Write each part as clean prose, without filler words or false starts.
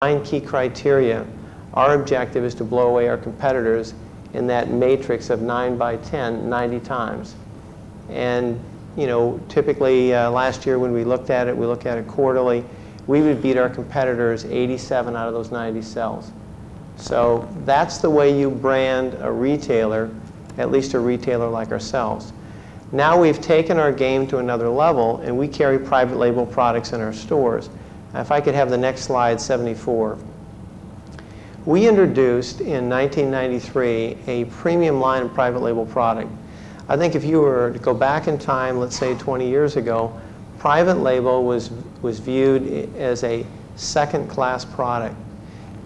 9 key criteria. Our objective is to blow away our competitors in that matrix of 9 by 10, 90 times. And you know, typically last year when we looked at it quarterly, we would beat our competitors 87 out of those 90 cells. So that's the way you brand a retailer, at least a retailer like ourselves. Now we've taken our game to another level, and we carry private label products in our stores. If I could have the next slide, 74. We introduced in 1993 a premium line of private label product. I think if you were to go back in time, let's say 20 years ago, private label was viewed as a second-class product.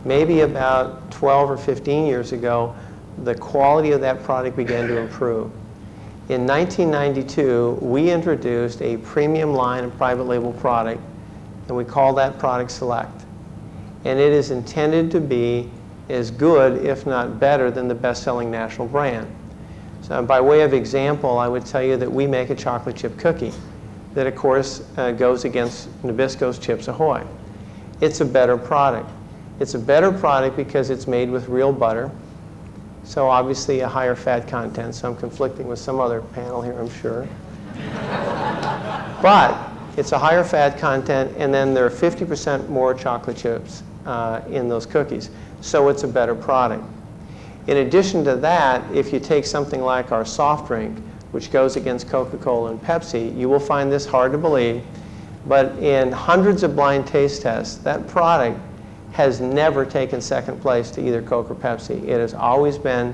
Maybe about 12 or 15 years ago, the quality of that product began to improve. In 1992, we introduced a premium line of private label product, and we call that product Select. And it is intended to be as good, if not better, than the best-selling national brand. So by way of example, I would tell you that we make a chocolate chip cookie that, of course, goes against Nabisco's Chips Ahoy. It's a better product. It's a better product because it's made with real butter, so obviously a higher fat content, so I'm conflicting with some other panel here, I'm sure. But it's a higher fat content, and then there are 50% more chocolate chips in those cookies, so it's a better product. In addition to that, if you take something like our soft drink, which goes against Coca-Cola and Pepsi, you will find this hard to believe, but in hundreds of blind taste tests, that product has never taken second place to either Coke or Pepsi. It has always been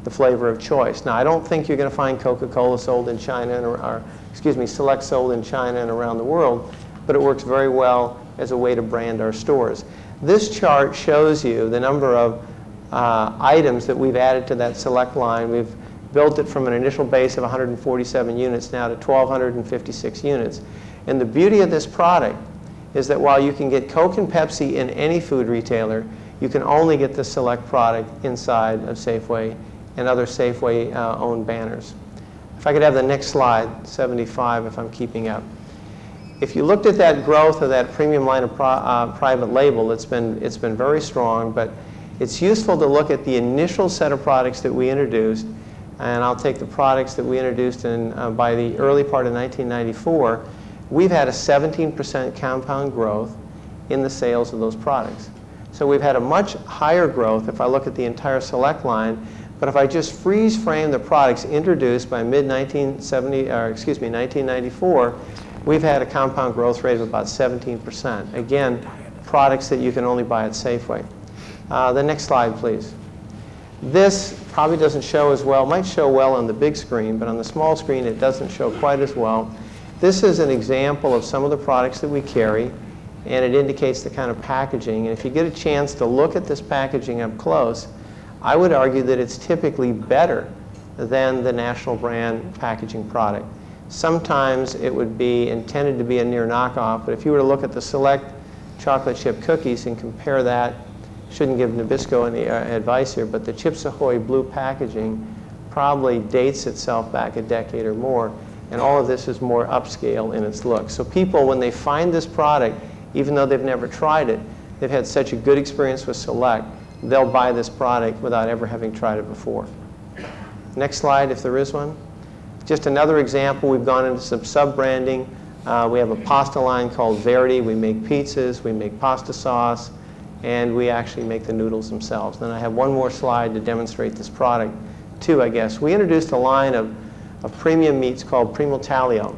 the flavor of choice. Now, I don't think you're going to find Coca-Cola sold in China, or excuse me, Select sold in China and around the world, but it works very well as a way to brand our stores. This chart shows you the number of items that we've added to that Select line. We've built it from an initial base of 147 units now to 1,256 units. And the beauty of this product is that while you can get Coke and Pepsi in any food retailer, you can only get the Select product inside of Safeway and other Safeway-owned banners. If I could have the next slide, 75, if I'm keeping up. If you looked at that growth of that premium line of private label, it's been very strong, but it's useful to look at the initial set of products that we introduced, and I'll take the products that we introduced by the early part of 1994. We've had a 17% compound growth in the sales of those products. So we've had a much higher growth if I look at the entire Select line, but if I just freeze frame the products introduced by mid-1994, we've had a compound growth rate of about 17%. Again, products that you can only buy at Safeway. The next slide, please. This probably doesn't show as well. It might show well on the big screen, but on the small screen it doesn't show quite as well. This is an example of some of the products that we carry, and it indicates the kind of packaging. And if you get a chance to look at this packaging up close, I would argue that it's typically better than the national brand packaging product. Sometimes it would be intended to be a near knockoff, but if you were to look at the Select chocolate chip cookies and compare that, shouldn't give Nabisco any advice here, but the Chips Ahoy blue packaging probably dates itself back a decade or more, and all of this is more upscale in its look. So people, when they find this product, even though they've never tried it, they've had such a good experience with Select, they'll buy this product without ever having tried it before. Next slide, if there is one. Just another example, we've gone into some sub-branding. We have a pasta line called Verdi. We make pizzas, we make pasta sauce, and we actually make the noodles themselves. Then I have one more slide to demonstrate this product too, I guess. We introduced a line of premium meats called Primo Taglio.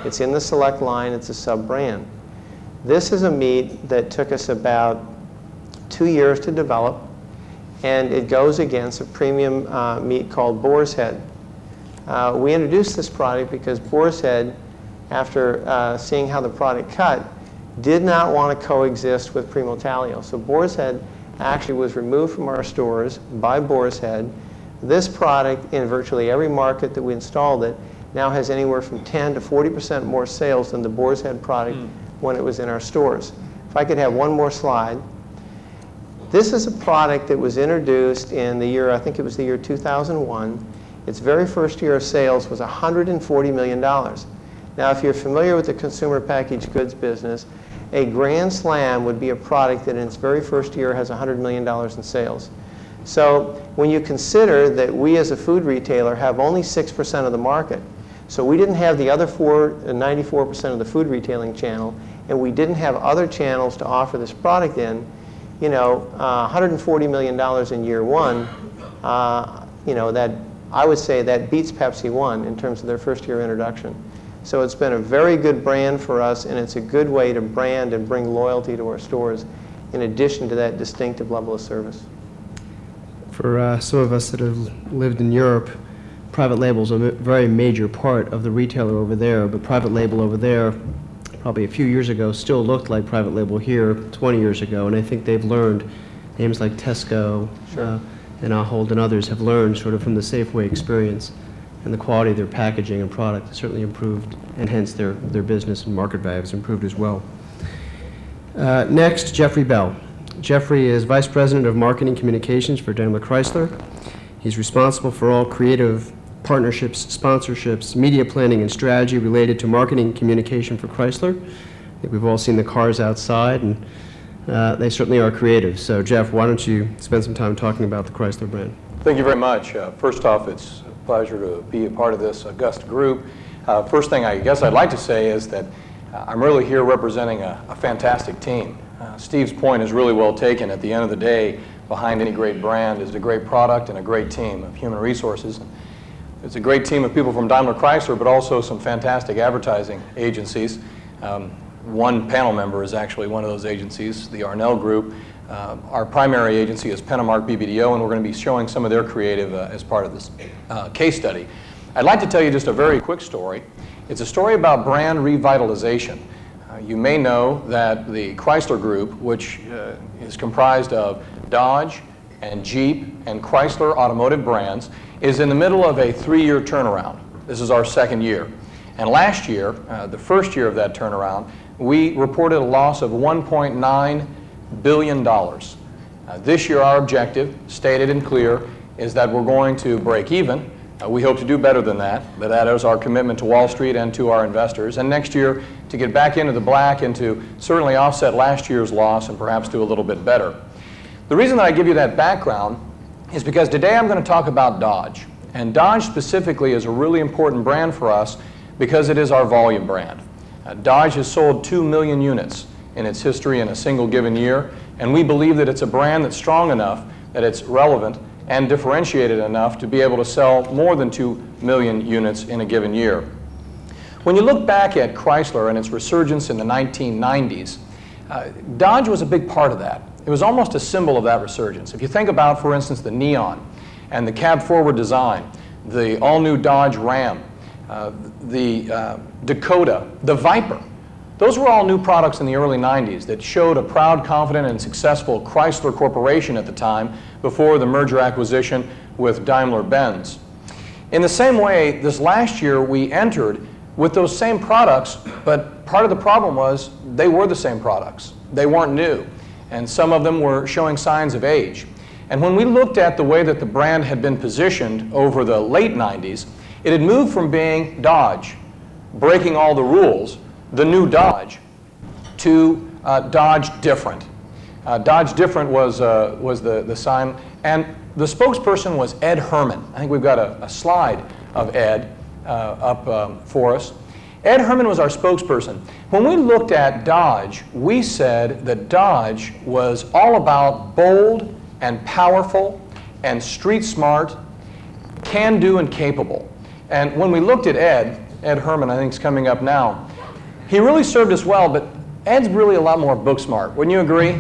It's in the Select line, it's a sub-brand. This is a meat that took us about 2 years to develop, and it goes against a premium meat called Boar's Head. We introduced this product because Boar's Head, after seeing how the product cut, did not want to coexist with Primo Taglio. So Boar's Head actually was removed from our stores by Boar's Head. This product, in virtually every market that we installed it, now has anywhere from 10 to 40% more sales than the Boar's Head product when it was in our stores. If I could have one more slide. This is a product that was introduced in the year, I think it was the year 2001. Its very first year of sales was $140 million. Now, if you're familiar with the consumer packaged goods business, a Grand Slam would be a product that in its very first year has $100 million in sales. So when you consider that we as a food retailer have only 6% of the market, so we didn't have the other 94% of the food retailing channel, and we didn't have other channels to offer this product in, you know, $140 million in year one, you know, that I would say that beats Pepsi One in terms of their first year introduction. So it's been a very good brand for us, and it's a good way to brand and bring loyalty to our stores in addition to that distinctive level of service. For some of us that have lived in Europe, private label is a very major part of the retailer over there, but private label over there probably a few years ago still looked like private label here 20 years ago, and I think they've learned, names like Tesco, Sure. And Ahold and others have learned sort of from the Safeway experience, and the quality of their packaging and product has certainly improved, and hence their business and market value has improved as well. Next, Jeffrey Bell. Jeffrey is Vice President of Marketing Communications for Daimler Chrysler. He's responsible for all creative partnerships, sponsorships, media planning, and strategy related to marketing communication for Chrysler. I think we've all seen the cars outside, and they certainly are creative. So, Jeff, why don't you spend some time talking about the Chrysler brand? Thank you very much. First off, it's a pleasure to be a part of this august group. First thing I guess I'd like to say is that I'm really here representing a fantastic team. Steve's point is really well taken. At the end of the day, behind any great brand is a great product and a great team of human resources. It's a great team of people from Daimler Chrysler, but also some fantastic advertising agencies. One panel member is actually one of those agencies, the Arnell Group. Our primary agency is Pentamark BBDO, and we're going to be showing some of their creative as part of this case study. I'd like to tell you just a very quick story. It's a story about brand revitalization. You may know that the Chrysler Group, which is comprised of Dodge and Jeep and Chrysler automotive brands, is in the middle of a 3-year turnaround. This is our second year. And last year, the first year of that turnaround, we reported a loss of $1.9 billion. This year, our objective, stated and clear, is that we're going to break even. We hope to do better than that, but that is our commitment to Wall Street and to our investors. And next year, to get back into the black and to certainly offset last year's loss and perhaps do a little bit better. The reason that I give you that background is because today I'm going to talk about Dodge. And Dodge specifically is a really important brand for us because it is our volume brand. Dodge has sold 2 million units in its history in a single given year, and we believe that it's a brand that's strong enough, that it's relevant and differentiated enough to be able to sell more than 2 million units in a given year. When you look back at Chrysler and its resurgence in the 1990s, Dodge was a big part of that. It was almost a symbol of that resurgence. If you think about, for instance, the Neon and the cab-forward design, the all-new Dodge Ram, the Dakota, the Viper, those were all new products in the early 90s that showed a proud, confident, and successful Chrysler Corporation at the time before the merger acquisition with Daimler-Benz. In the same way, this last year we entered with those same products, but part of the problem was they were the same products. They weren't new, and some of them were showing signs of age. And when we looked at the way that the brand had been positioned over the late 90s, it had moved from being Dodge, breaking all the rules, the new Dodge, to Dodge Different. Dodge Different was the sign, and the spokesperson was Ed Herman. I think we've got a slide of Ed up for us. Ed Herman was our spokesperson. When we looked at Dodge, we said that Dodge was all about bold and powerful and street smart, can-do and capable. And when we looked at Ed Herman, I think is coming up now, he really served us well, but Ed's really a lot more book smart. Wouldn't you agree?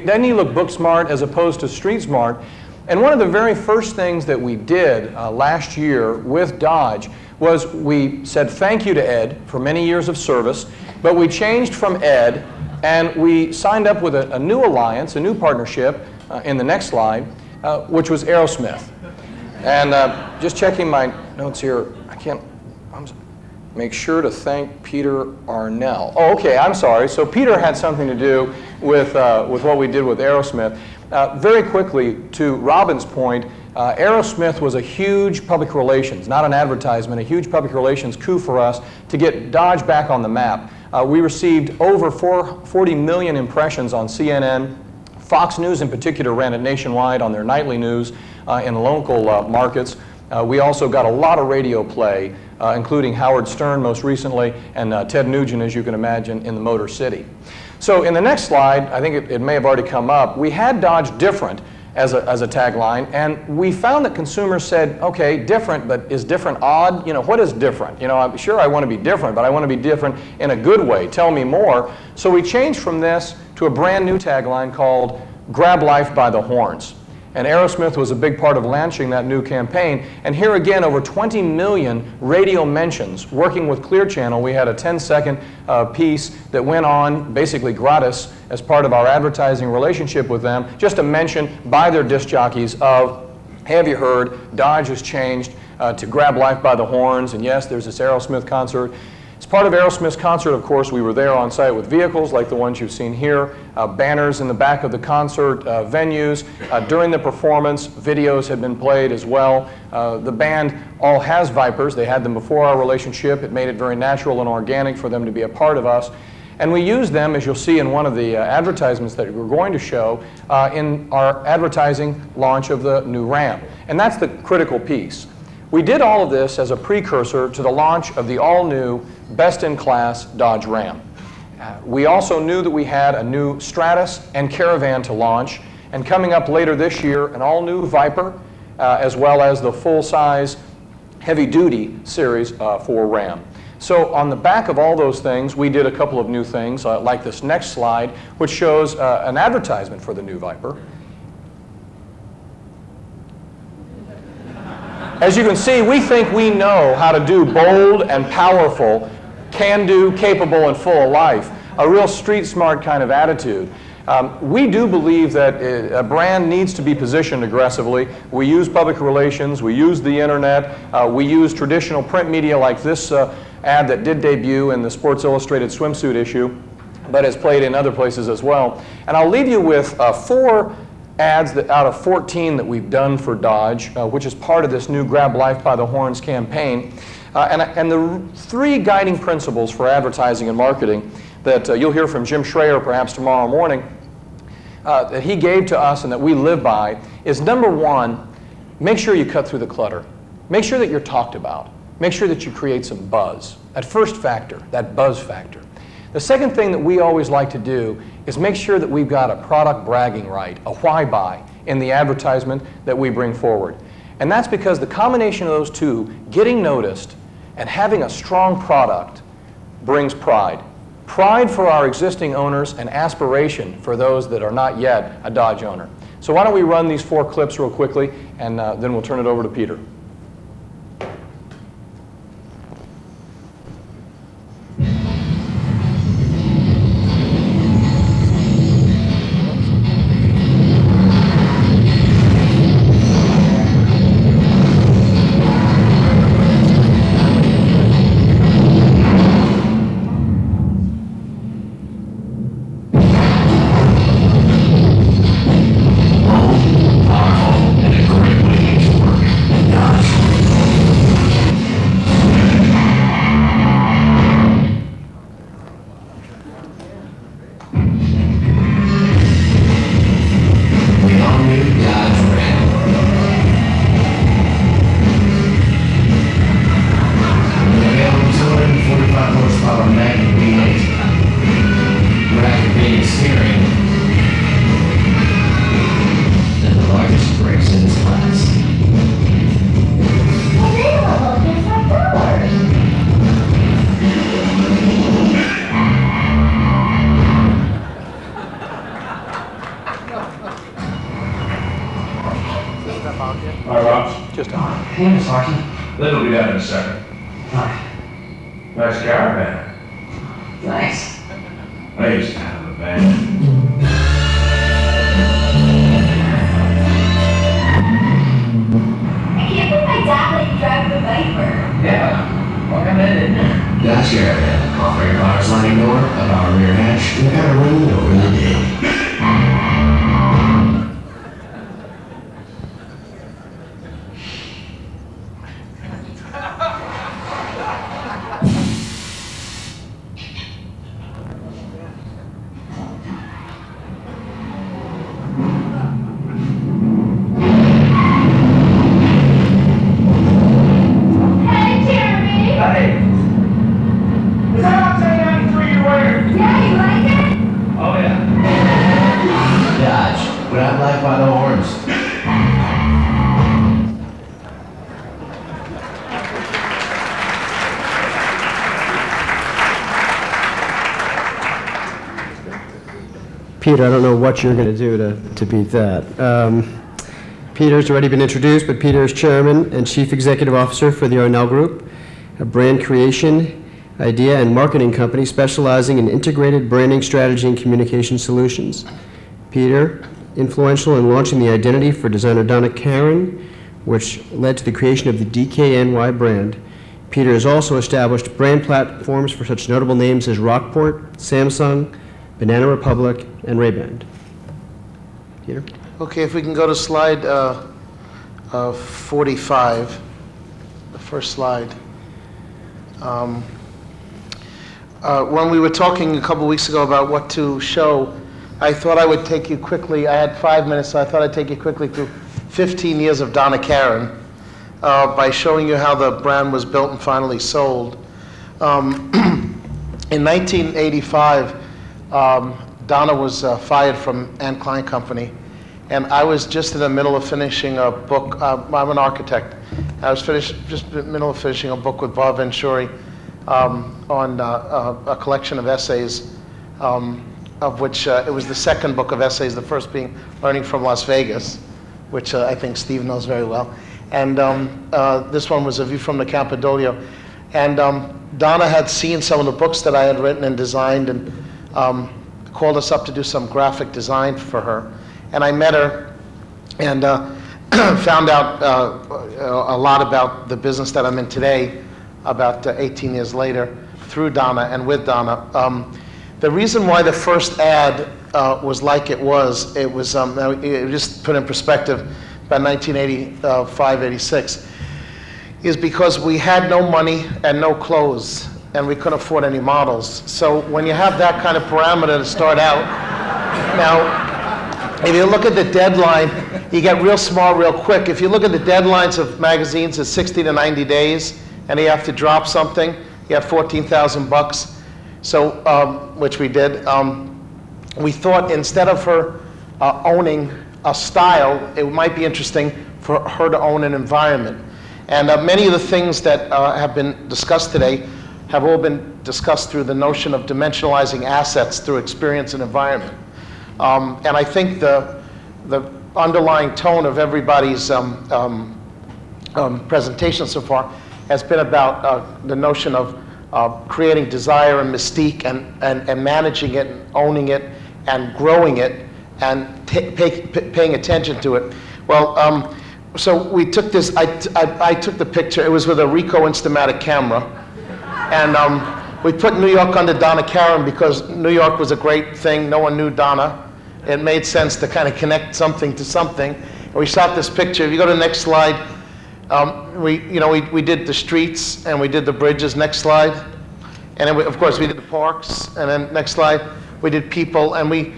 Doesn't he look book smart as opposed to street smart? And one of the very first things that we did last year with Dodge was we said thank you to Ed for many years of service, but we changed from Ed and we signed up with a new alliance, a new partnership in the next slide, which was Aerosmith. And just checking my notes here, make sure to thank Peter Arnell. Oh, okay, I'm sorry. So Peter had something to do with what we did with Aerosmith. Very quickly, to Robin's point, Aerosmith was a huge public relations, not an advertisement, a huge public relations coup for us to get Dodge back on the map. We received over 40 million impressions on CNN. Fox News in particular ran it nationwide on their nightly news in local markets. We also got a lot of radio play, including Howard Stern most recently, and Ted Nugent, as you can imagine, in the Motor City. So in the next slide, I think it may have already come up, we had Dodge Different as a tagline, and we found that consumers said, okay, different, but is different odd? You know, what is different? You know, I'm sure I want to be different, but I want to be different in a good way. Tell me more. So we changed from this to a brand new tagline called Grab Life by the Horns. And Aerosmith was a big part of launching that new campaign. And here again, over 20 million radio mentions. Working with Clear Channel, we had a 10-second piece that went on basically gratis as part of our advertising relationship with them, just a mention by their disc jockeys of, have you heard, Dodge has changed to Grab Life by the Horns, and yes, there's this Aerosmith concert. As part of Aerosmith's concert, of course, we were there on site with vehicles like the ones you've seen here, banners in the back of the concert venues. During the performance, videos had been played as well. The band all has Vipers. They had them before our relationship. It made it very natural and organic for them to be a part of us. And we use them, as you'll see in one of the advertisements that we're going to show, in our advertising launch of the new Ram. And that's the critical piece. We did all of this as a precursor to the launch of the all-new, best-in-class Dodge Ram. We also knew that we had a new Stratus and Caravan to launch, and coming up later this year, an all-new Viper, as well as the full-size heavy-duty series for Ram. So on the back of all those things, we did a couple of new things, like this next slide, which shows an advertisement for the new Viper. As you can see, we think we know how to do bold and powerful, can-do, capable, and full of life. A real street-smart kind of attitude. We do believe that a brand needs to be positioned aggressively. We use public relations, we use the internet, we use traditional print media like this ad that did debut in the Sports Illustrated swimsuit issue, but has played in other places as well. And I'll leave you with 4 ads that out of 14 that we've done for Dodge, which is part of this new Grab Life by the Horns campaign. And the 3 guiding principles for advertising and marketing that you'll hear from Jim Schreier perhaps tomorrow morning, that he gave to us and that we live by, is number 1, make sure you cut through the clutter. Make sure that you're talked about. Make sure that you create some buzz. That first factor, that buzz factor. The second thing that we always like to do is make sure that we've got a product bragging right, a why buy, in the advertisement that we bring forward. And that's because the combination of those two, getting noticed and having a strong product, brings pride. Pride for our existing owners and aspiration for those that are not yet a Dodge owner. So why don't we run these 4 clips real quickly, and then we'll turn it over to Peter. Hey, Miss Larson. Liz will be down in a second. Hi. Nice caravan. Nice. I used to have a van. I can't believe my dad let you drive the Viper. Yeah. Welcome in. That's caravan. Offer your car's sliding door, a power rear hatch, and a power window over the day. Grab life by the horns. Peter, I don't know what you're going to do to beat that. Peter's already been introduced, but Peter is Chairman and Chief Executive Officer for the Arnell Group, a brand creation, idea, and marketing company specializing in integrated branding strategy and communication solutions. Peter, influential in launching the identity for designer Donna Karan, which led to the creation of the DKNY brand. Peter has also established brand platforms for such notable names as Rockport, Samsung, Banana Republic, and Ray-Ban. Peter? Okay, if we can go to slide 45, the first slide. When we were talking a couple weeks ago about what to show, I thought I would take you quickly. I had 5 minutes, so I thought I'd take you quickly through 15 years of Donna Karan by showing you how the brand was built and finally sold. In 1985, Donna was fired from Anne Klein Company, and I was just in the middle of finishing a book. I'm an architect. I was just in the middle of finishing a book with Bob Venturi on a collection of essays, of which it was the second book of essays, the first being Learning from Las Vegas, which I think Steve knows very well. And this one was A View from the Campidoglio. And Donna had seen some of the books that I had written and designed, and called us up to do some graphic design for her. And I met her and found out a lot about the business that I'm in today, about 18 years later, through Donna and with Donna. The reason why the first ad was like it was just put in perspective, by 1985, 86, is because we had no money and no clothes, and we couldn't afford any models. So when you have that kind of parameter to start out, now, if you look at the deadline, you get real small real quick. If you look at the deadlines of magazines, it's 60 to 90 days, and you have to drop something, you have 14,000 bucks. So, which we did. We thought instead of her owning a style, it might be interesting for her to own an environment. And many of the things that have been discussed today have all been discussed through the notion of dimensionalizing assets through experience and environment. And I think the underlying tone of everybody's presentation so far has been about the notion of creating desire and mystique and managing it and owning it and growing it and paying attention to it. Well, so we took this, I took the picture. It was with a Ricoh Instamatic camera. And we put New York under Donna Karan because New York was a great thing. No one knew Donna. It made sense to kind of connect something to something. And we shot this picture. If you go to the next slide, we did the streets and we did the bridges. Next slide. And then of course we did the parks. And then next slide, we did people. And we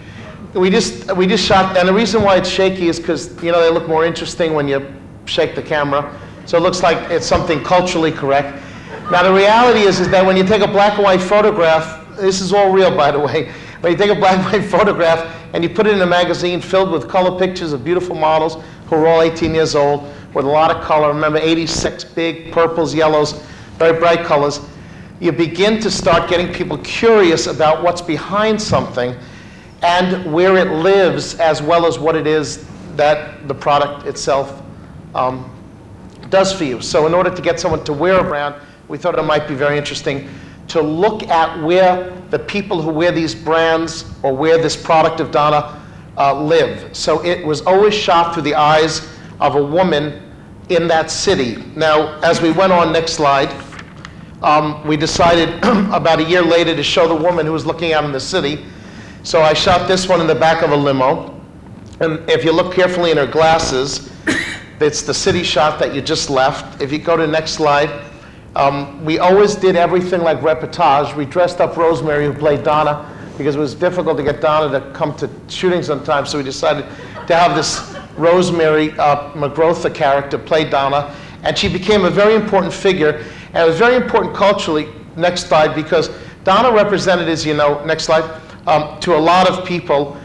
just shot. And the reason why it's shaky is because they look more interesting when you shake the camera. So it looks like it's something culturally correct. Now the reality is that when you take a black and white photograph, this is all real by the way, when you take a black and white photograph and you put it in a magazine filled with color pictures of beautiful models who are all 18 years old with a lot of color, remember 86 big purples, yellows, very bright colors, you begin to start getting people curious about what's behind something and where it lives as well as what it is that the product itself does for you. So in order to get someone to wear a brand, we thought it might be very interesting to look at where the people who wear these brands or wear this product of Donna live. So it was always shot through the eyes of a woman in that city. Now, as we went on, next slide, we decided about a year later to show the woman who was looking out in the city. So I shot this one in the back of a limo. And if you look carefully in her glasses, it's the city shot that you just left. If you go to the next slide, we always did everything like reportage. We dressed up Rosemary, who played Donna, because it was difficult to get Donna to come to shootings on time, so we decided to have this Rosemary McGrotha character play Donna, and she became a very important figure, and it was very important culturally, next slide, because Donna represented, as you know, next slide, to a lot of people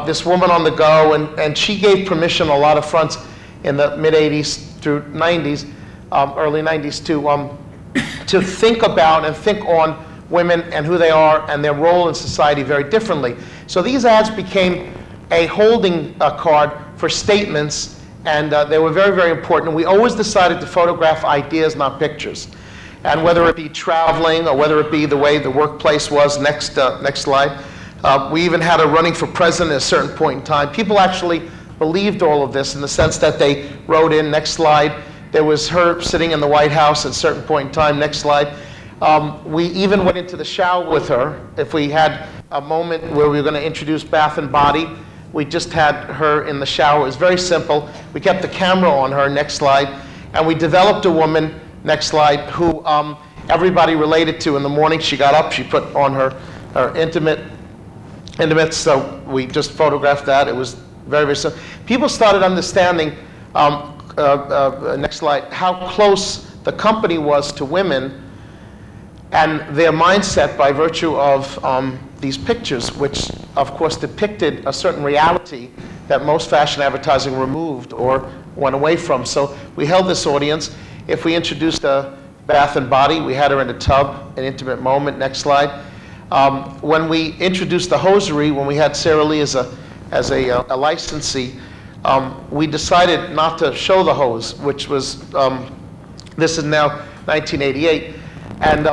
this woman on the go, and she gave permission on a lot of fronts in the mid-'80s through '90s, early '90s, to think about and think on women and who they are and their role in society very differently. So these ads became a holding card for statements, and they were very, very important. We always decided to photograph ideas, not pictures. And whether it be traveling or whether it be the way the workplace was, next slide. We even had a running for president at a certain point in time. People actually believed all of this in the sense that they wrote in, next slide, there was her sitting in the White House at a certain point in time, next slide. We even went into the shower with her. If we had a moment where we were going to introduce Bath and Body, we just had her in the shower. It was very simple. We kept the camera on her, next slide, and we developed a woman, next slide, who everybody related to. In the morning she got up, she put on her intimates, so we just photographed that. It was very, very simple. People started understanding, next slide, how close the company was to women and their mindset by virtue of these pictures, which of course depicted a certain reality that most fashion advertising removed or went away from. So we held this audience. If we introduced a Bath and Body, we had her in a tub, an intimate moment, next slide. When we introduced the hosiery, when we had Sarah Lee as a licensee, we decided not to show the hose, which was, this is now 1988. And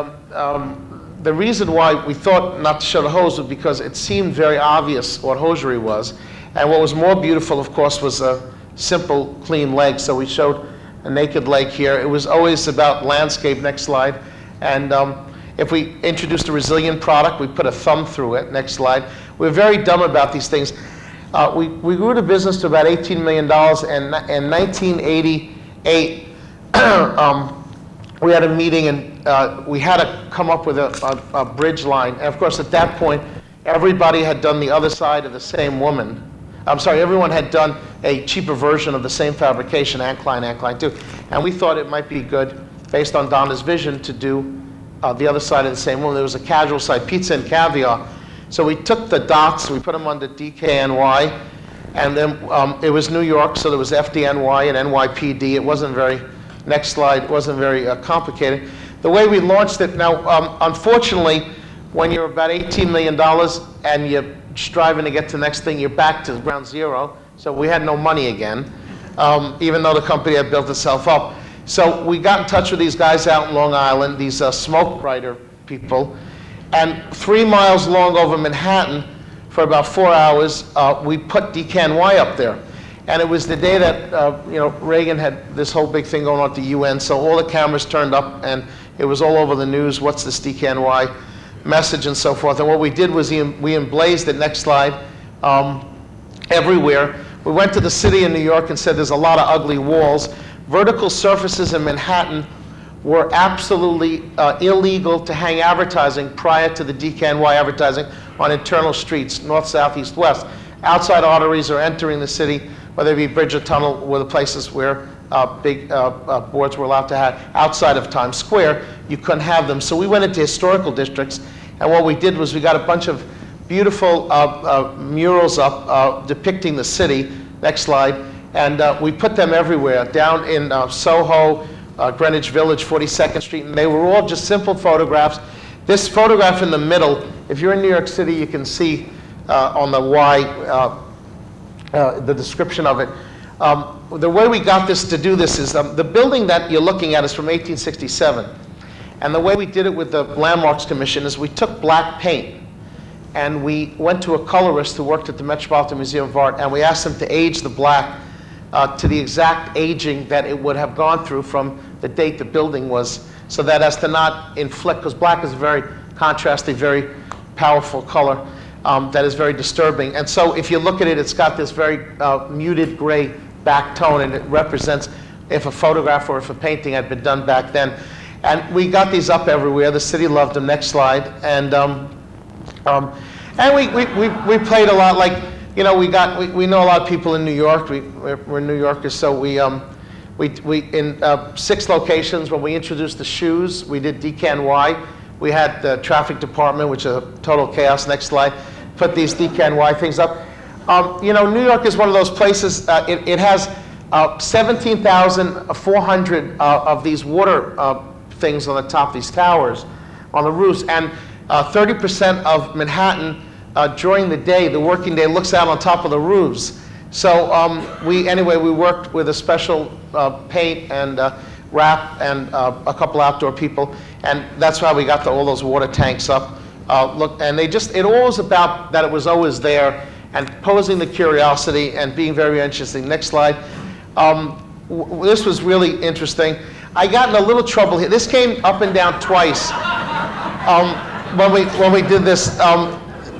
the reason why we thought not to show the hose was because it seemed very obvious what hosiery was. And what was more beautiful, of course, was a simple, clean leg. So we showed a naked leg here. It was always about landscape, next slide. And if we introduced a Resilient product, we put a thumb through it, next slide. We're very dumb about these things. We grew the business to about $18 million, and in 1988, we had a meeting, and we had to come up with a bridge line. And of course, at that point, everybody had done the other side of the same woman. I'm sorry, everyone had done a cheaper version of the same fabrication, Ankline too. And we thought it might be good, based on Donna's vision, to do the other side of the same woman. There was a casual side, pizza and caviar. So we took the dots, we put them under DKNY, and then it was New York, so there was FDNY and NYPD. It wasn't very, next slide, it wasn't very complicated. The way we launched it, now, unfortunately, when you're about $18 million and you're striving to get to the next thing, you're back to ground zero. So we had no money again, even though the company had built itself up. So we got in touch with these guys out in Long Island, these smoke writer people, and 3 miles long over Manhattan for about 4 hours, we put DKNY up there. And it was the day that Reagan had this whole big thing going on at the UN, so all the cameras turned up, and it was all over the news, what's this DKNY message and so forth. And what we did was we emblazed it, next slide, everywhere. We went to the city in New York and said there's a lot of ugly walls. Vertical surfaces in Manhattan were absolutely illegal to hang advertising prior to the DKNY advertising on internal streets, north, south, east, west. Outside arteries or entering the city, whether it be bridge or tunnel, were the places where big boards were allowed to have. Outside of Times Square, you couldn't have them. So we went into historical districts, and what we did was we got a bunch of beautiful murals up depicting the city. Next slide. And we put them everywhere, down in Soho, Greenwich Village, 42nd Street, and they were all just simple photographs. This photograph in the middle, if you're in New York City, you can see on the Y the description of it. The way we got this to do this is the building that you're looking at is from 1867. And the way we did it with the Landmarks Commission is we took black paint and we went to a colorist who worked at the Metropolitan Museum of Art, and we asked him to age the black to the exact aging that it would have gone through from the date the building was, so that as to not inflict, because black is a very contrasty, very powerful color that is very disturbing. And so if you look at it, it's got this very muted gray back tone, and it represents if a photograph or if a painting had been done back then. And we got these up everywhere. The city loved them. Next slide. And we played a lot, like, you know, we know a lot of people in New York. We're New Yorkers, so we in 6 locations, when we introduced the shoes, we did DKNY. We had the traffic department, which is a total chaos. Next slide. Put these DKNY things up. You know, New York is one of those places, it has 17,400 of these water things on the top of these towers, on the roofs, and 30% of Manhattan during the day, the working day, looks out on top of the roofs. So we worked with a special paint and wrap and a couple outdoor people, and that's why we got all those water tanks up. Look, and it all was about that it was always there, and posing the curiosity and being very interesting. Next slide. This was really interesting. I got in a little trouble here. This came up and down twice when we did this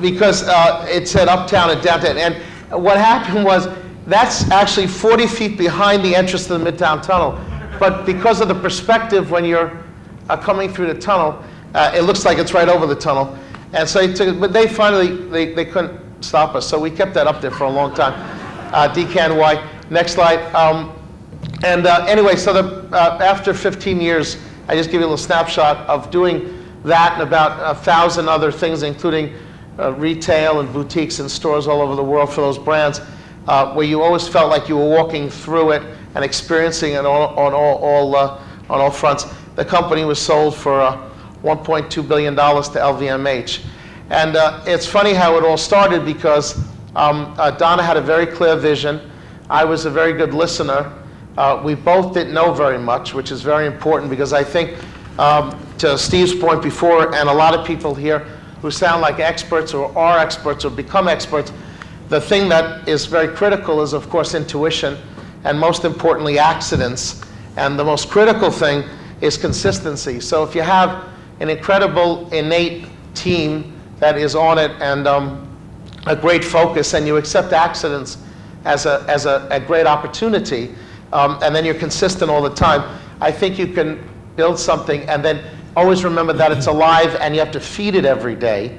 because it said uptown and downtown. And what happened was that's actually 40 feet behind the entrance to the Midtown Tunnel. But because of the perspective when you're coming through the tunnel, it looks like it's right over the tunnel. And so but they finally, they couldn't stop us. So we kept that up there for a long time. DKNY. Next slide. Anyway, so after 15 years, I just give you a little snapshot of doing that and about 1,000 other things, including retail and boutiques and stores all over the world for those brands, where you always felt like you were walking through it and experiencing it on all fronts. The company was sold for $1.2 billion to LVMH. And it's funny how it all started because Donna had a very clear vision. I was a very good listener. We both didn't know very much, which is very important because I think, to Steve's point before, and a lot of people here who sound like experts or are experts or become experts, the thing that is very critical is, of course, intuition, and most importantly, accidents. And the most critical thing is consistency. So if you have an incredible, innate team that is on it and a great focus, and you accept accidents as a great opportunity, and then you're consistent all the time, I think you can build something and then always remember that it's alive and you have to feed it every day,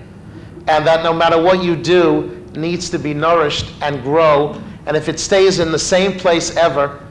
and that no matter what you do, needs to be nourished and grow. And if it stays in the same place ever,